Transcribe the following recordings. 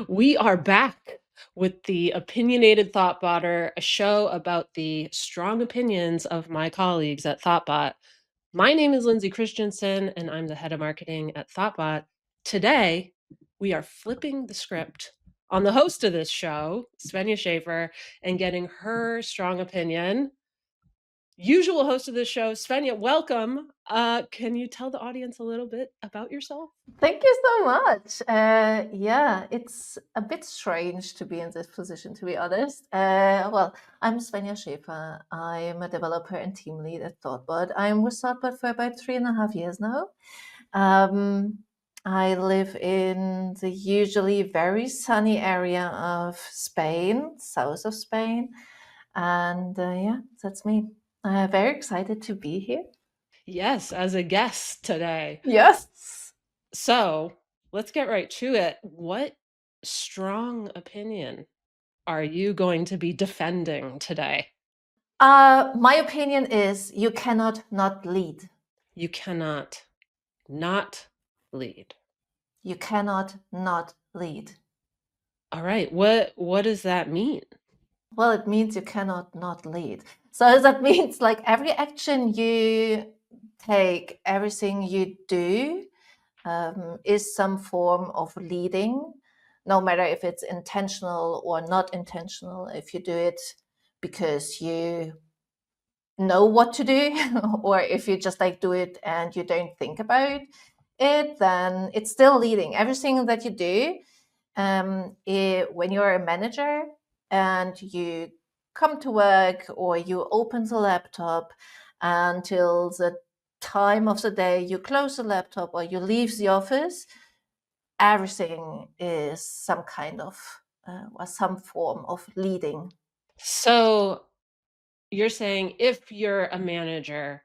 We are back with the Opinionated thoughtbotter, a show about the strong opinions of my colleagues at thoughtbot. My name is Lindsey Christensen, and I'm the head of marketing at thoughtbot. Today, we are flipping the script on the host of this show, Svenja Schäfer, and getting her strong opinion. Usual host of this show, Svenja, welcome. Can you tell the audience a little bit about yourself? Thank you so much. Yeah, it's a bit strange to be in this position, to be honest. Well, I'm Svenja Schäfer. I am a developer and team lead at thoughtbot. I'm with thoughtbot for about 3.5 years now. I live in the usually very sunny area of Spain, south of Spain. And yeah, that's me. Very excited to be here. Yes, as a guest today. Yes. So let's get right to it. What strong opinion are you going to be defending today? My opinion is you cannot not lead. You cannot not lead. You cannot not lead. All right. What does that mean? Well, it means you cannot not lead. So that means like every action you take, everything you do is some form of leading, no matter if it's intentional or not intentional. If you do it because you know what to do, or if you just like do it and you don't think about it, then it's still leading. Everything that you do, when you're a manager and you come to work or you open the laptop until the time of the day you close the laptop or you leave the office, everything is some kind of or some form of leading. So you're saying if you're a manager,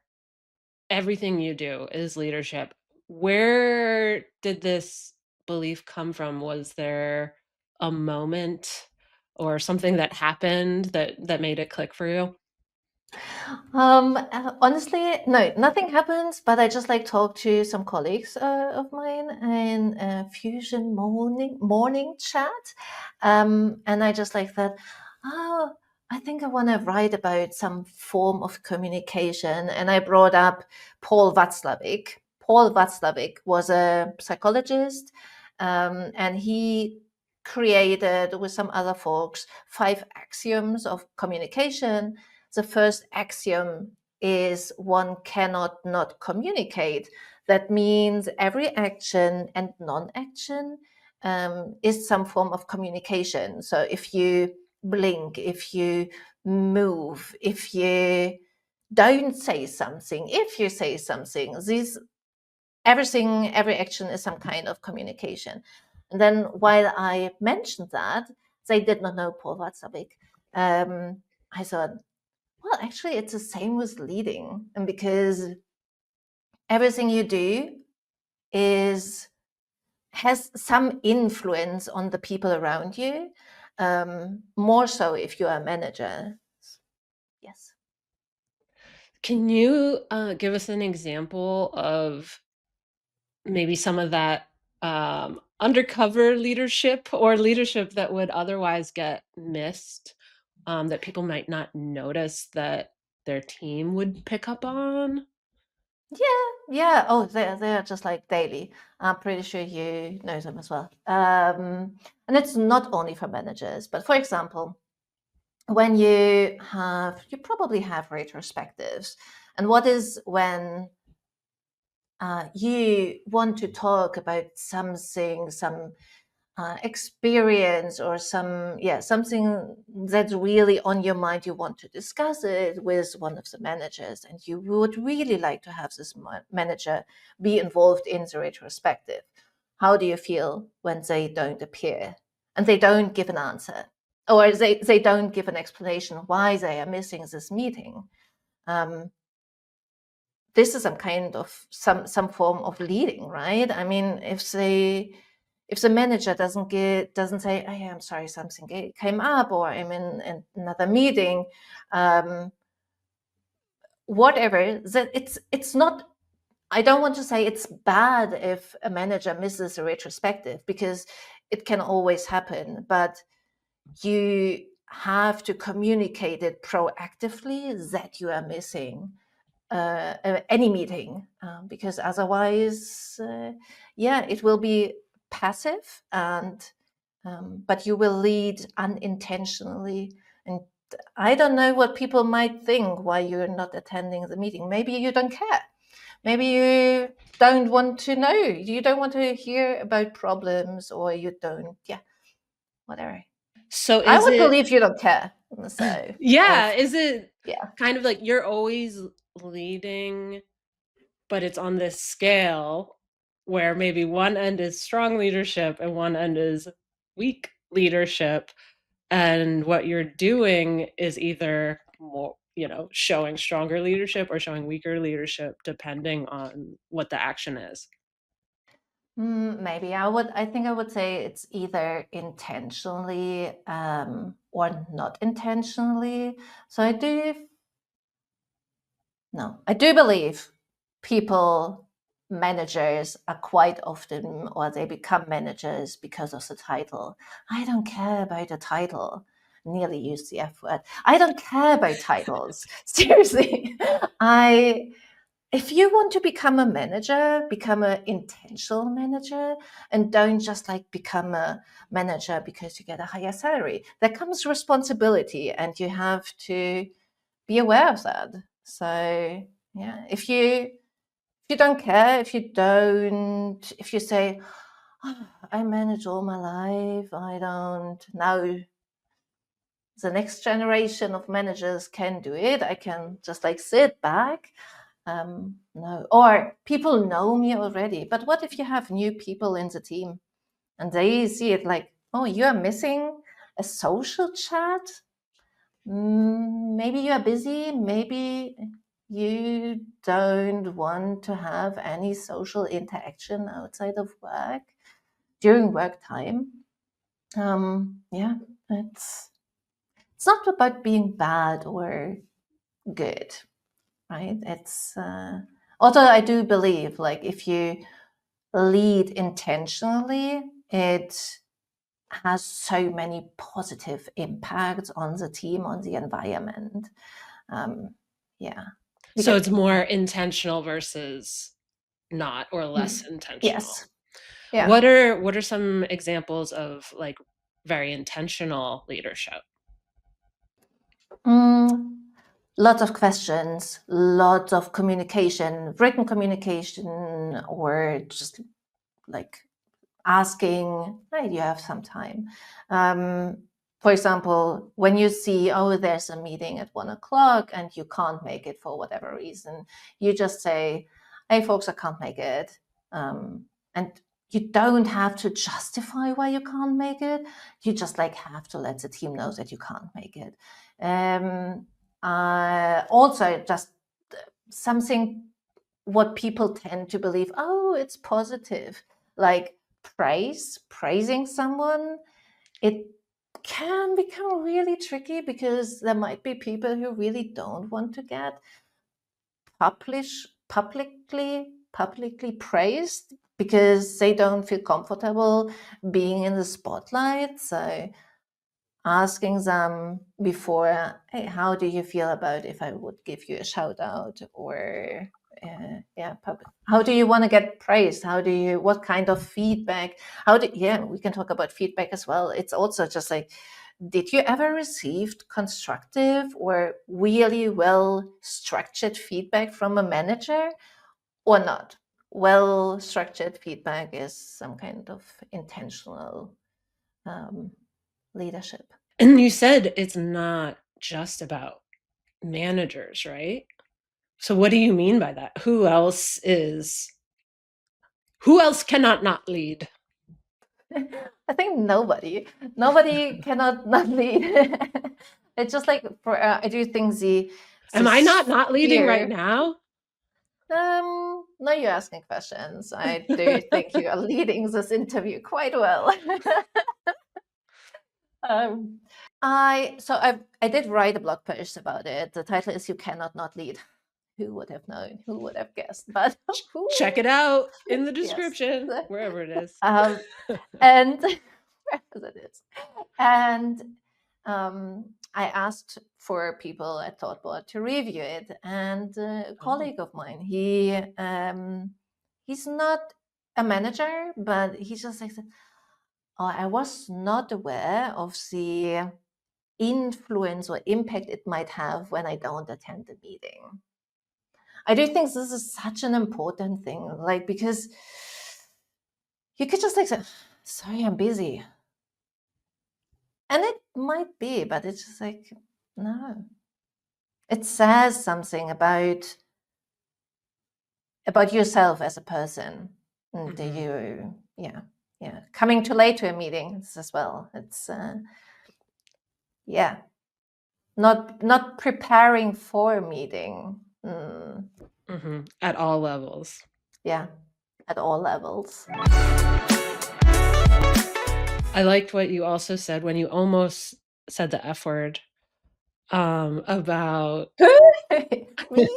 everything you do is leadership. Where did this belief come from? Was there a moment or something that happened that made it click for you? Honestly, no, nothing happens, but I just like talk to some colleagues of mine in Fusion morning chat. And I just like that, oh, I think I want to write about some form of communication. And I brought up Paul Václavic. Paul Václavic was a psychologist, and he created with some other folks 5 axioms of communication. The first axiom is one cannot not communicate. That means every action and non-action is some form of communication. So if you blink, if you move, if you don't say something, if you say something, every action is some kind of communication. And then while I mentioned that, they did not know Paul Václavic. I thought, well, actually, it's the same with leading. And because everything you do has some influence on the people around you, more so if you're a manager. Yes. Can you give us an example of maybe some of that undercover leadership or leadership that would otherwise get missed, that people might not notice that their team would pick up on? Yeah. Oh, they're just like daily. I'm pretty sure you know them as well. And it's not only for managers, but for example, when you probably have retrospectives. And what is when you want to talk about something, some experience or something that's really on your mind, you want to discuss it with one of the managers, and you would really like to have this manager be involved in the retrospective. How do you feel when they don't appear and they don't give an answer, or they don't give an explanation why they are missing this meeting? This is some kind of some form of leading, right? I mean, if the manager doesn't say, oh, yeah, I'm sorry, something came up, or I'm in another meeting, whatever, that it's not I don't want to say it's bad if a manager misses a retrospective, because it can always happen, but you have to communicate it proactively that you are missing any meeting, because otherwise, it will be passive, and but you will lead unintentionally. And I don't know what people might think why you're not attending the meeting. Maybe you don't care. Maybe you don't want to know. You don't want to hear about problems, or you don't. Yeah, whatever. So I is would it believe you don't care. So yeah, if is it yeah. kind of like you're always leading, but it's on this scale where maybe one end is strong leadership and one end is weak leadership, and what you're doing is either more, showing stronger leadership or showing weaker leadership depending on what the action is. Maybe I think I would say it's either intentionally or not intentionally. So I do believe people, managers, are quite often, or they become managers because of the title. I don't care about the title. Nearly used the F word. I don't care about titles. Seriously. I If you want to become a manager, become an intentional manager, and don't just like become a manager because you get a higher salary. There comes responsibility, and you have to be aware of that. So yeah, if you don't care, if you say, "Oh, I manage all my life, I don't know, the next generation of managers can do it, I can just like sit back." No, or people know me already. But what if you have new people in the team and they see it like, oh, you are missing a social chat? Maybe you are busy. Maybe you don't want to have any social interaction outside of work during work time. Yeah, it's not about being bad or good, right? It's although I do believe, like, if you lead intentionally, it has so many positive impacts on the team, on the environment. Yeah, So because it's more intentional versus not, or less intentional. yes, yeah. What are some examples of like very intentional leadership? Mm, Lots of questions, lots of communication, written communication, or just like asking, hey, do you have some time? For example, when you see, oh, there's a meeting at 1 o'clock and you can't make it for whatever reason, you just say, hey, folks, I can't make it. And you don't have to justify why you can't make it. You just like have to let the team know that you can't make it. Also, just something what people tend to believe, oh, it's positive, like praising someone, it can become really tricky, because there might be people who really don't want to get publicly praised, because they don't feel comfortable being in the spotlight. So asking them before, hey, how do you feel about if I would give you a shout out? Or how do you want to get praised? What kind of feedback? We can talk about feedback as well. It's also just like, did you ever receive constructive or really well structured feedback from a manager, or not? Well structured feedback is some kind of intentional leadership. And you said it's not just about managers, right? So what do you mean by that? Who else cannot not lead? I think nobody cannot not lead. It's just like, for I do think the Am I not leading right sphere. now? Now you're asking questions. I do think you are leading this interview quite well. um, I did write a blog post about it. The title is "You Cannot Not Lead." who would have known? Who would have guessed? But who? Check it out in the Yes. description, wherever it is. And wherever it is. And I asked for people at thoughtbot to review it, and a Oh. colleague of mine, he's not a manager, but he just like said, "Oh, I was not aware of the influence or impact it might have when I don't attend the meeting." I do think this is such an important thing, like, because you could just like say, "Sorry, I'm busy." And it might be, but it's just like, no. It says something about yourself as a person. And Mhm. yeah, coming too late to a meeting as well. It's yeah, not preparing for a meeting. At all levels. Yeah, at all levels. I liked what you also said when you almost said the F word, about Me?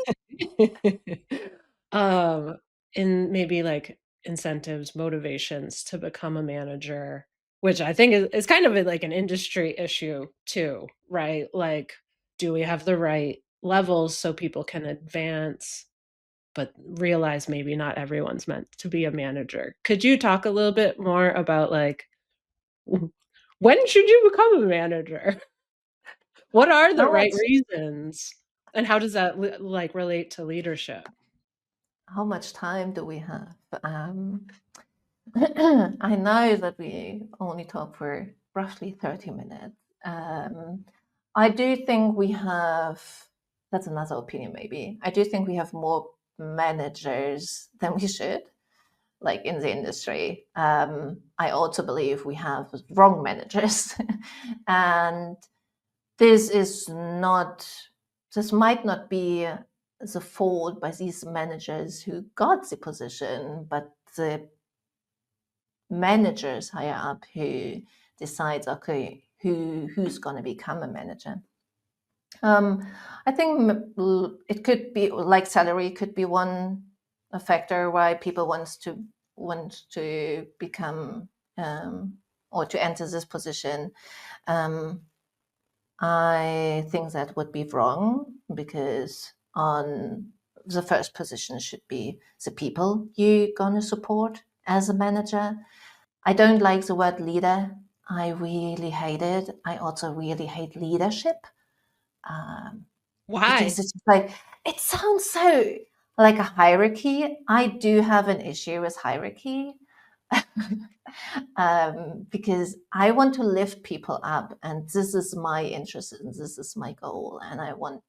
um, in maybe, like, incentives, motivations to become a manager, which I think is kind of like an industry issue too, right? Like, do we have the right levels so people can advance, but realize maybe not everyone's meant to be a manager? Could you talk a little bit more about, like, when should you become a manager? What are the How right much reasons? And how does that like, relate to leadership? how much time do we have? I know that we only talk for roughly 30 minutes. Um, I do think we have, that's another opinion maybe. I do think we have more managers than we should, like in the industry. I also believe we have wrong managers. And this is not, this might not be the fault by these managers who got the position, but the managers higher up who decides, okay, who's going to become a manager. I think it could be like salary could be one a factor why people want to become or to enter this position. Um, I think that would be wrong because on the first position should be the people you're going to support as a manager. I don't like the word leader. I really hate it. I also really hate leadership um, because Why? it's just like, it sounds so like a hierarchy. I do have an issue with hierarchy because I want to lift people up, and this is my interest and this is my goal, and I want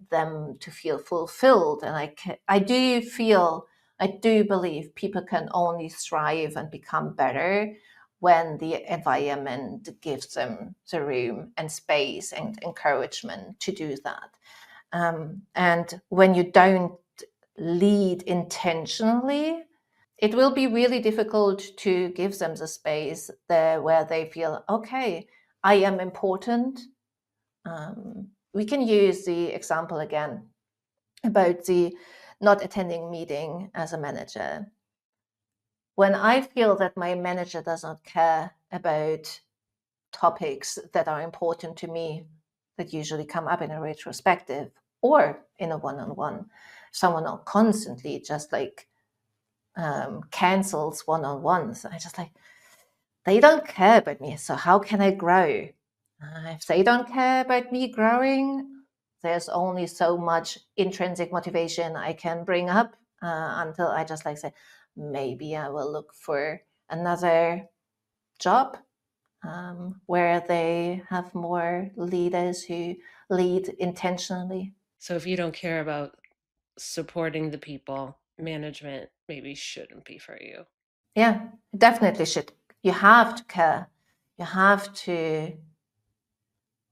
them to feel fulfilled. And I do believe people can only thrive and become better when the environment gives them the room and space and encouragement to do that. And when you don't lead intentionally, it will be really difficult to give them the space there where they feel, okay, I am important. We can use the example again about the not attending meeting as a manager. When I feel that my manager does not care about topics that are important to me, that usually come up in a retrospective or in a one-on-one, someone constantly just like cancels one-on-ones. I just like, they don't care about me, so how can I grow? If they don't care about me growing, there's only so much intrinsic motivation I can bring up until I just like say, maybe I will look for another job where they have more leaders who lead intentionally. So if you don't care about supporting the people, management maybe shouldn't be for you. Yeah, definitely should. You have to care. You have to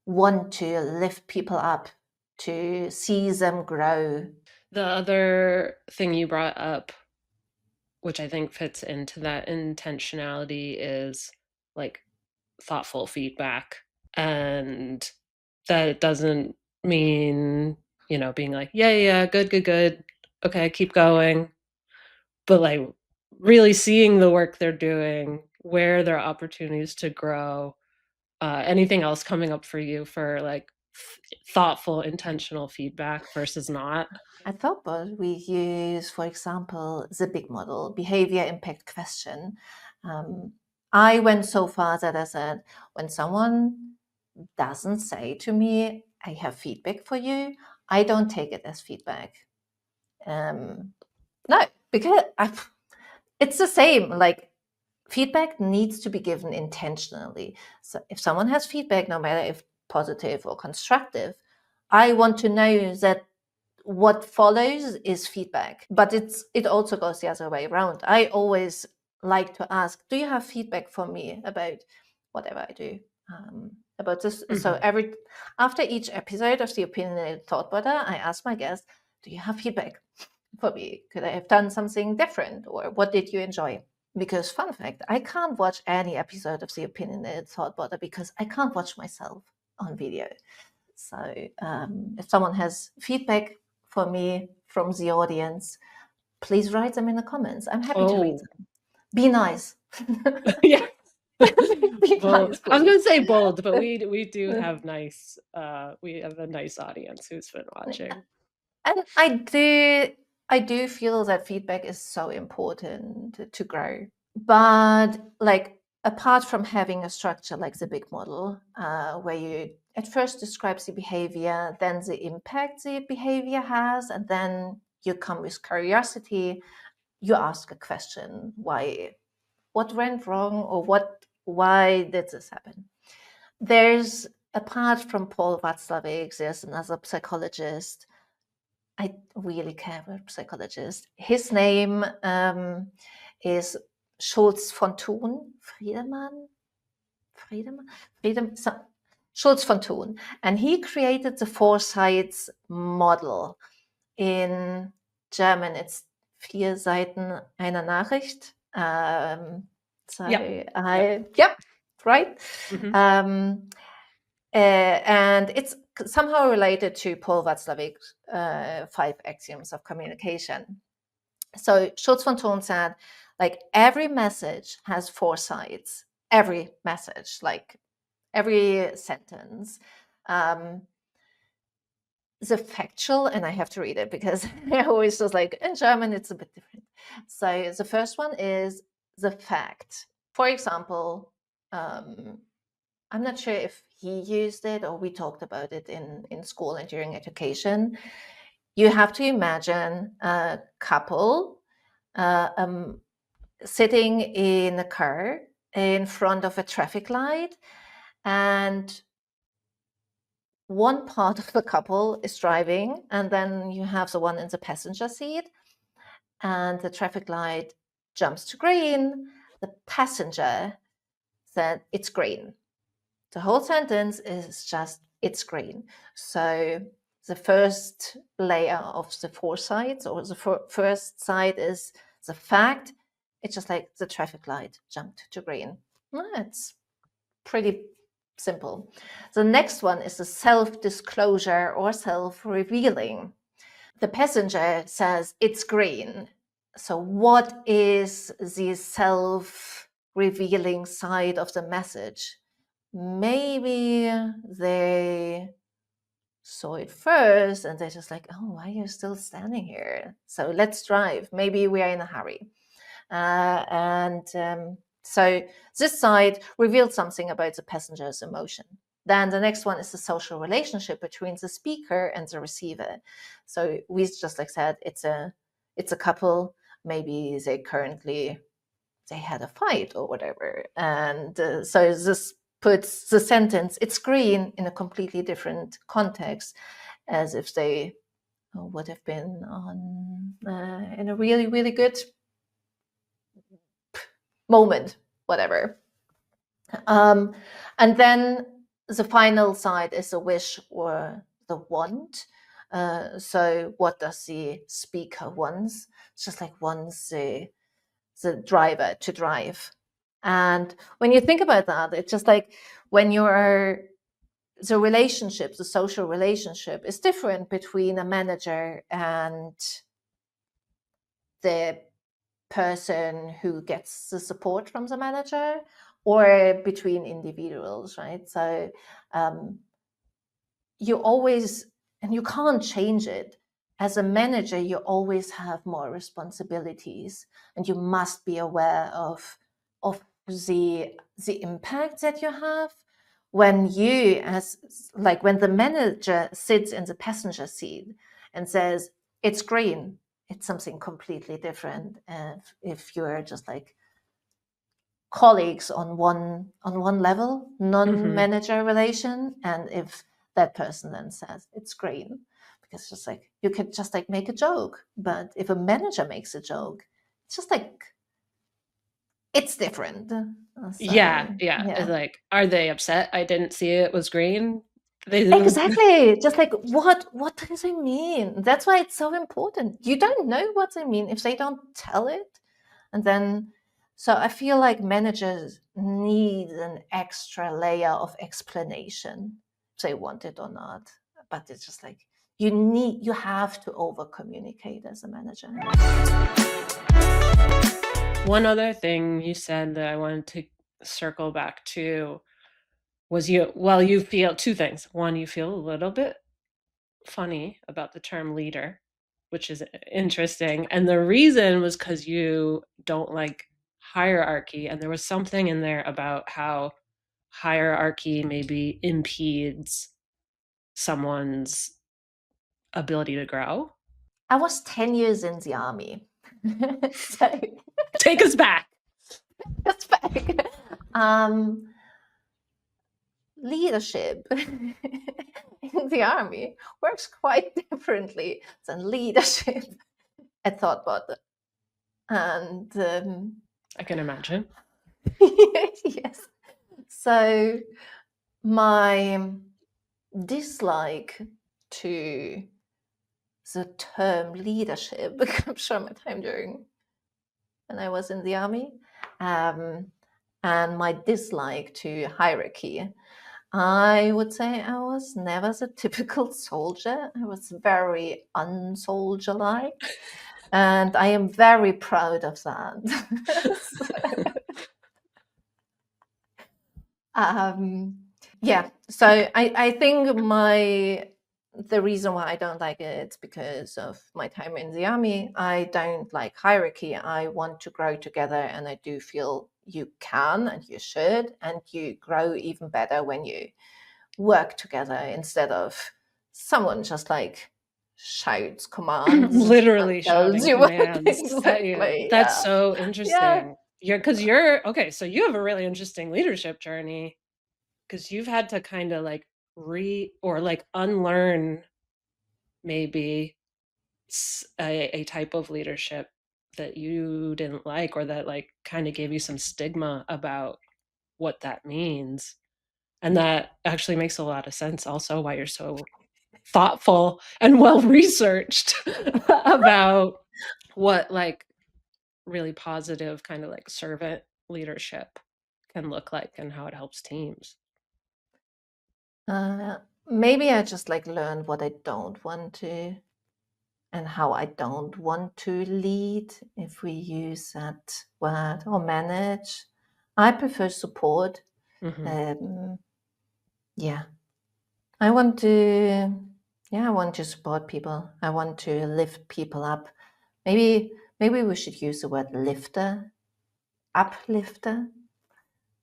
want to lift people up, to see them grow. The other thing you brought up, which I think fits into that intentionality, is like thoughtful feedback. And that it doesn't mean being like, yeah, good. Okay, keep going. But like really seeing the work they're doing, where there are opportunities to grow. Anything else coming up for you for like thoughtful, intentional feedback versus not? At thoughtbot, we use, for example, the big model, behavior impact question. I went so far that I said, when someone doesn't say to me, I have feedback for you, I don't take it as feedback. No, because it's the same. Like, feedback needs to be given intentionally. So if someone has feedback, no matter if positive or constructive, I want to know that what follows is feedback. But it also goes the other way around. I always like to ask, do you have feedback for me about whatever I do? About this. Mm-hmm. So after each episode of the Opinionated Thoughtbotter, I ask my guest, do you have feedback for me? Could I have done something different? Or what did you enjoy? Because, fun fact, I can't watch any episode of the Opinionated Thoughtbotter because I can't watch myself on video. So if someone has feedback for me from the audience, please write them in the comments. I'm happy to read them. Be nice. Yeah. Be Bold. nice, I was please. gonna say bold, but we do have we have a nice audience who's been watching. And I do feel that feedback is so important to grow. But like, apart from having a structure like the big model, where you at first describe the behavior, then the impact the behavior has, and then you come with curiosity, you ask a question, what went wrong, or why did this happen? There's, apart from Paul Watzlawick, there's another psychologist. I really care about psychologists. His name is Schulz von Thun, Schulz von Thun. And he created the Foresights model. In German, it's 4 Seiten einer Nachricht. Yep, right. Mm-hmm. And it's somehow related to Paul Watzlawick's 5 axioms of communication. So Schulz von Thun said, like, every message has 4 sides. Every message, like every sentence. The factual, and I have to read it because I always just like, in German, it's a bit different. So the first one is the fact. For example, I'm not sure if he used it or we talked about it in school and during education. You have to imagine a couple sitting in a car in front of a traffic light, and one part of the couple is driving, and then you have the one in the passenger seat, and the traffic light jumps to green. The passenger said, it's green. The whole sentence is just, it's green. So the first layer of the 4 sides, or the first side is the fact. It's just like the traffic light jumped to green. It's pretty simple. The next one is the self-disclosure or self-revealing. The passenger says it's green. So what is the self-revealing side of the message? Maybe they saw it first and they're just like, oh, why are you still standing here? So let's drive. Maybe we are in a hurry. So this side revealed something about the passenger's emotion. Then the next one is the social relationship between the speaker and the receiver. So we just like said, it's a couple. Maybe they had a fight or whatever. And so this puts the sentence, it's green, in a completely different context, as if they would have been on in a really, really good moment, whatever. And then the final side is the wish or the want. So what does the speaker wants? It's just like wants the driver to drive. And when you think about that, it's just like when you are the social relationship is different between a manager and the person who gets the support from the manager, or between individuals, right? So you always, and you can't change it. As a manager, you always have more responsibilities, and you must be aware of the impact that you have. When you, as like when the manager sits in the passenger seat and says it's green, it's something completely different. If you're just like colleagues on one level, non-manager relation, and if that person then says it's green, because just like you could just like make a joke, but if a manager makes a joke, it's just like it's different. Yeah, So yeah. yeah, It's like, are they upset I didn't see it was green? They exactly. Just like what does it mean? That's why it's so important. You don't know what they mean if they don't tell it. And then, so I feel like managers need an extra layer of explanation if they want it or not. But it's just like you have to over communicate as a manager. One other thing you said that I wanted to circle back to was you feel two things. One, you feel a little bit funny about the term leader, which is interesting. And the reason was because you don't like hierarchy. And there was something in there about how hierarchy maybe impedes someone's ability to grow. I was 10 years in the army. So Take us back. that's back. Leadership in the army works quite differently than leadership at thoughtbot. And I can imagine. yes, so my dislike to the term leadership comes from a time during when I was in the army, and my dislike to hierarchy. I would say I was never the typical soldier. I was very unsoldier-like, and I am very proud of that. Yeah, so I think the reason why I don't like it is because of my time in the army. I don't like hierarchy. I want to grow together, and I do feel you can and you should, and you grow even better when you work together instead of someone just like shouts commands and Literally tells shouting you what commands at you. exactly. That's Yeah, so yeah. interesting. You're okay, so you have a really interesting leadership journey because you've had to kind of like or like unlearn maybe a type of leadership that you didn't like, or that like kind of gave you some stigma about what that means. And that actually makes a lot of sense also why you're so thoughtful and well researched about what like really positive kind of like servant leadership can look like and how it helps teams. Uh, Maybe I just like learn what I don't want to and how I don't want to lead, if we use that word, or manage. I prefer support. Mm-hmm. Yeah, I want to. Yeah, I want to support people. I want to lift people up. Maybe we should use the word lifter, uplifter.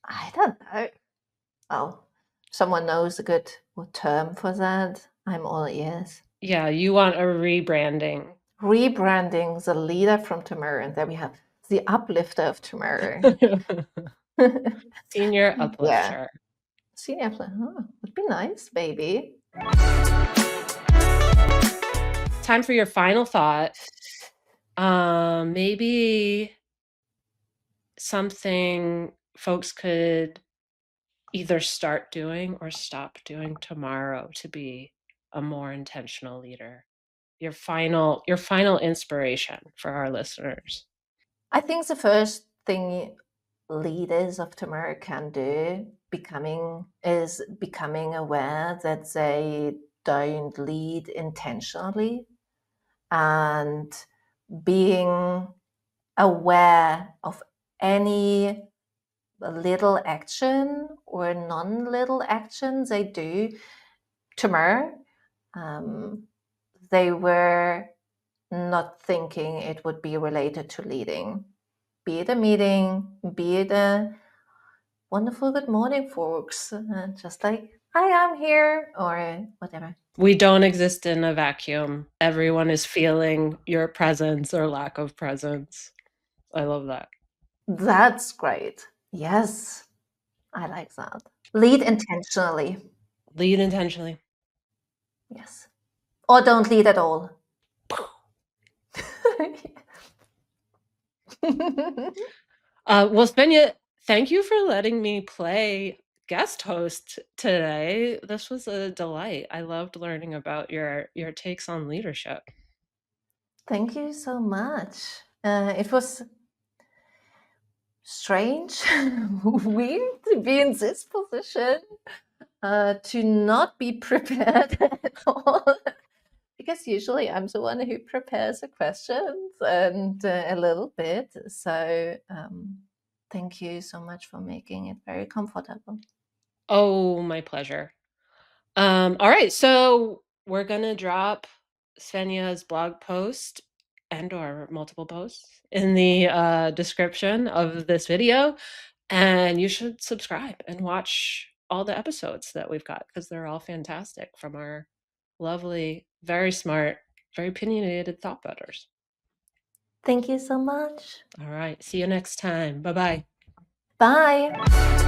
I don't know. Oh, someone knows a good term for that. I'm all ears. Yeah, you want a rebranding. Rebranding the leader from tomorrow, and then we have the uplifter of tomorrow. Senior Yeah, uplifter. senior plan. Oh, would be nice, baby. Time for your final thought. Maybe something folks could either start doing or stop doing tomorrow to be a more intentional leader. Your final inspiration for our listeners. I think the first thing leaders of tomorrow can do is becoming aware that they don't lead intentionally, and being aware of any little action or non-little action they do tomorrow. They were not thinking it would be related to leading, be it a meeting, be it a wonderful good morning, folks, just like hi, I'm here, or whatever. We don't exist in a vacuum. Everyone is feeling your presence or lack of presence. I love that. That's great. Yes, I like that. Lead intentionally. Lead intentionally. Yes. Or don't lead at all. Well, Svenja, thank you for letting me play guest host today. This was a delight. I loved learning about your takes on leadership. Thank you so much. It was strange, weird to be in this position, to not be prepared at all. Because usually I'm the one who prepares the questions and a little bit. So thank you so much for making it very comfortable. Oh, my pleasure. All right, so we're gonna drop Svenja's blog post and or multiple posts in the description of this video, and you should subscribe and watch all the episodes that we've got because they're all fantastic from our lovely, very smart, very opinionated thought butters. Thank you so much. All right, see you next time. Bye-bye. Bye.